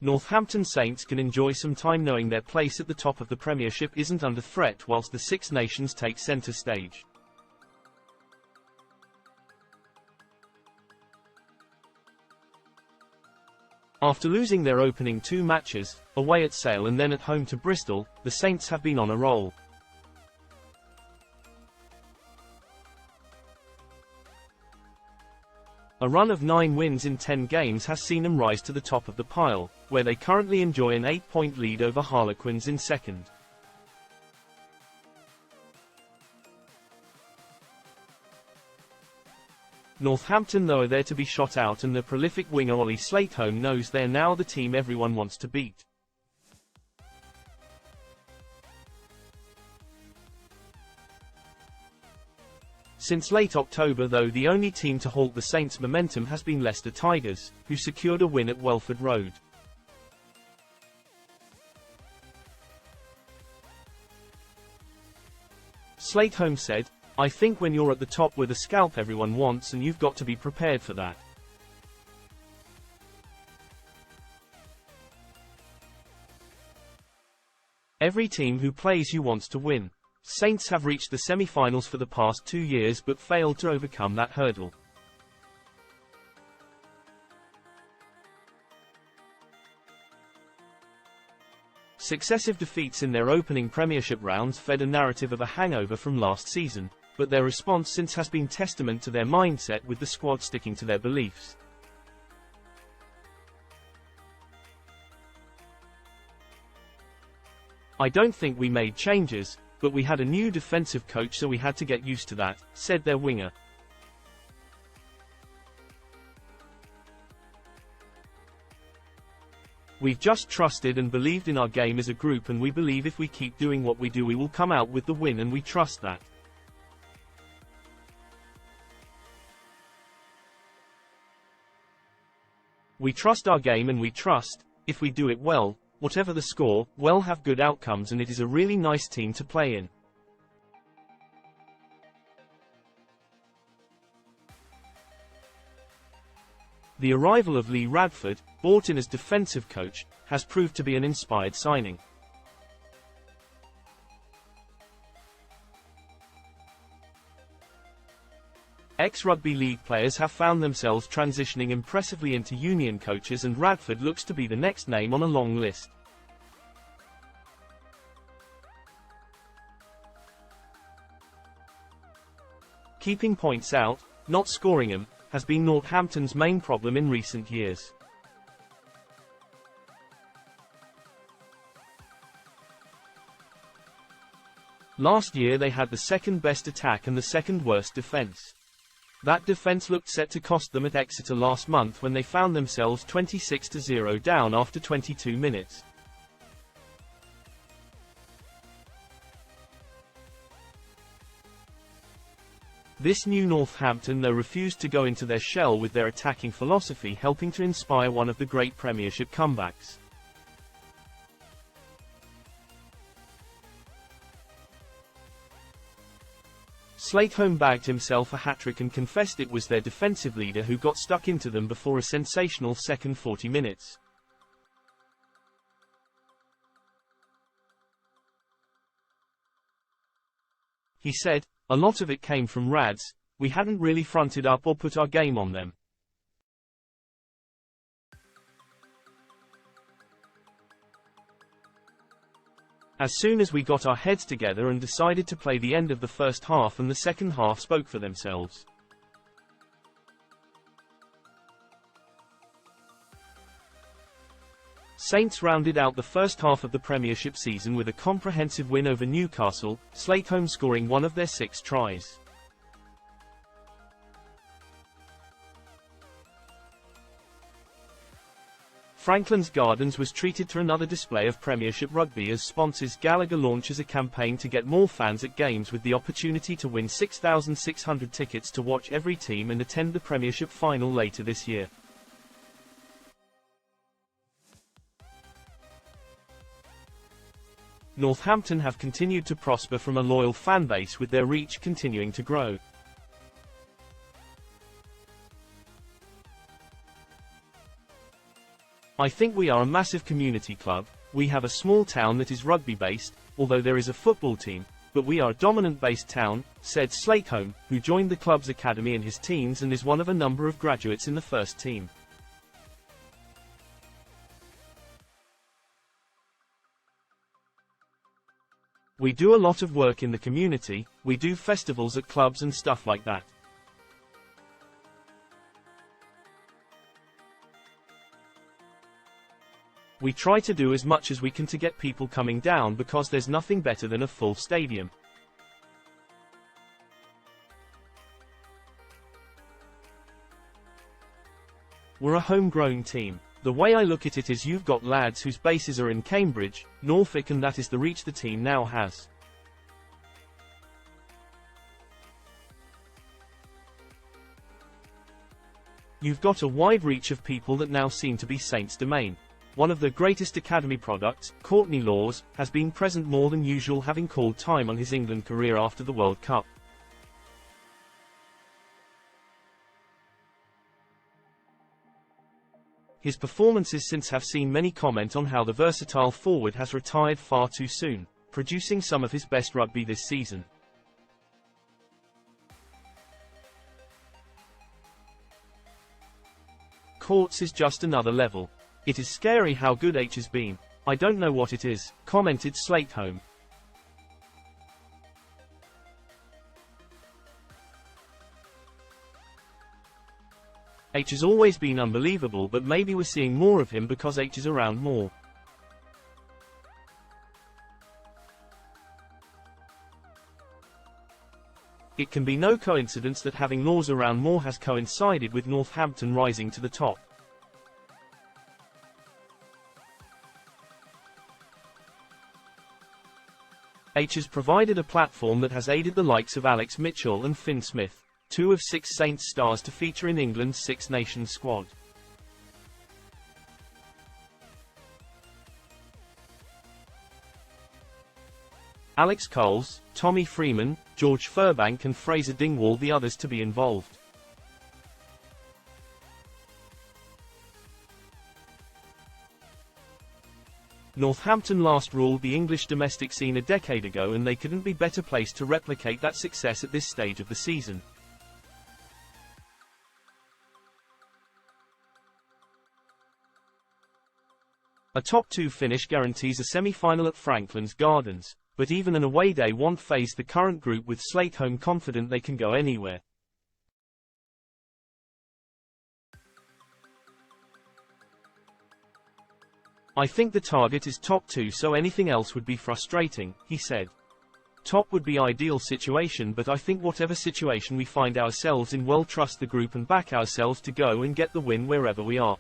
Northampton Saints can enjoy some time knowing their place at the top of the Premiership isn't under threat whilst the Six Nations take centre stage. After losing their opening two matches, away at Sale and then at home to Bristol, the Saints have been on a roll. A run of 9 wins in 10 games has seen them rise to the top of the pile, where they currently enjoy an 8-point lead over Harlequins in second. Northampton though are there to be shot out, and the prolific winger Ollie Slateholme knows they're now the team everyone wants to beat. Since late October though, the only team to halt the Saints' momentum has been Leicester Tigers, who secured a win at Welford Road. Slateholme said, "I think when you're at the top with a scalp everyone wants, and you've got to be prepared for that. Every team who plays you wants to win. Saints have reached the semi-finals for the past 2 years but failed to overcome that hurdle. Successive defeats in their opening Premiership rounds fed a narrative of a hangover from last season, but their response since has been testament to their mindset, with the squad sticking to their beliefs. I don't think we made changes, but we had a new defensive coach so we had to get used to that," said their winger. "We've just trusted and believed in our game as a group, and we believe if we keep doing what we do we will come out with the win, and we trust that. We trust our game, and we trust, if we do it well, whatever the score, we'll have good outcomes, and it is a really nice team to play in." The arrival of Lee Radford, brought in as defensive coach, has proved to be an inspired signing. Ex-rugby league players have found themselves transitioning impressively into union coaches, and Radford looks to be the next name on a long list. Keeping points out, not scoring them, has been Northampton's main problem in recent years. Last year they had the second best attack and the second worst defence. That defence looked set to cost them at Exeter last month when they found themselves 26-0 down after 22 minutes. This new Northampton though refused to go into their shell, with their attacking philosophy helping to inspire one of the great Premiership comebacks. Slateholme bagged himself a hat-trick and confessed it was their defensive leader who got stuck into them before a sensational second 40 minutes. He said, "A lot of it came from Rads. We hadn't really fronted up or put our game on them. As soon as we got our heads together and decided to play the end of the first half, and the second half spoke for themselves." Saints rounded out the first half of the Premiership season with a comprehensive win over Newcastle, Slateholme scoring one of their 6 tries. Franklin's Gardens was treated to another display of Premiership rugby as sponsors Gallagher launches a campaign to get more fans at games, with the opportunity to win 6,600 tickets to watch every team and attend the Premiership final later this year. Northampton have continued to prosper from a loyal fan base, with their reach continuing to grow. I think we are a massive community club. We have a small town that is rugby based, although there is a football team, but we are a dominant based town, said Slakeholm, who joined the club's academy in his teens and is one of a number of graduates in the first team. We do a lot of work in the community, we do festivals at clubs and stuff like that. We try to do as much as we can to get people coming down because there's nothing better than a full stadium. We're a homegrown team. The way I look at it is you've got lads whose bases are in Cambridge, Norfolk, and that is the reach the team now has. You've got a wide reach of people that now seem to be Saints' domain. One of the greatest academy products, Courtney Laws, has been present more than usual, having called time on his England career after the World Cup. His performances since have seen many comment on how the versatile forward has retired far too soon, producing some of his best rugby this season. Courts is just another level. It is scary how good H has been. I don't know what it is, commented Slakeholm. H has always been unbelievable, but maybe we're seeing more of him because H is around more. It can be no coincidence that having Laws around more has coincided with Northampton rising to the top. H has provided a platform that has aided the likes of Alex Mitchell and Finn Smith, 2 of 6 Saints stars, to feature in England's Six Nations squad. Alex Coles, Tommy Freeman, George Furbank and Fraser Dingwall the others to be involved. Northampton last ruled the English domestic scene a decade ago, and they couldn't be better placed to replicate that success at this stage of the season. A top 2 finish guarantees a semi-final at Franklin's Gardens, but even an away day won't faze the current group, with Slakeholm confident they can go anywhere. I think the target is top 2, so anything else would be frustrating, he said. Top would be ideal situation, but I think whatever situation we find ourselves in, we'll trust the group and back ourselves to go and get the win wherever we are.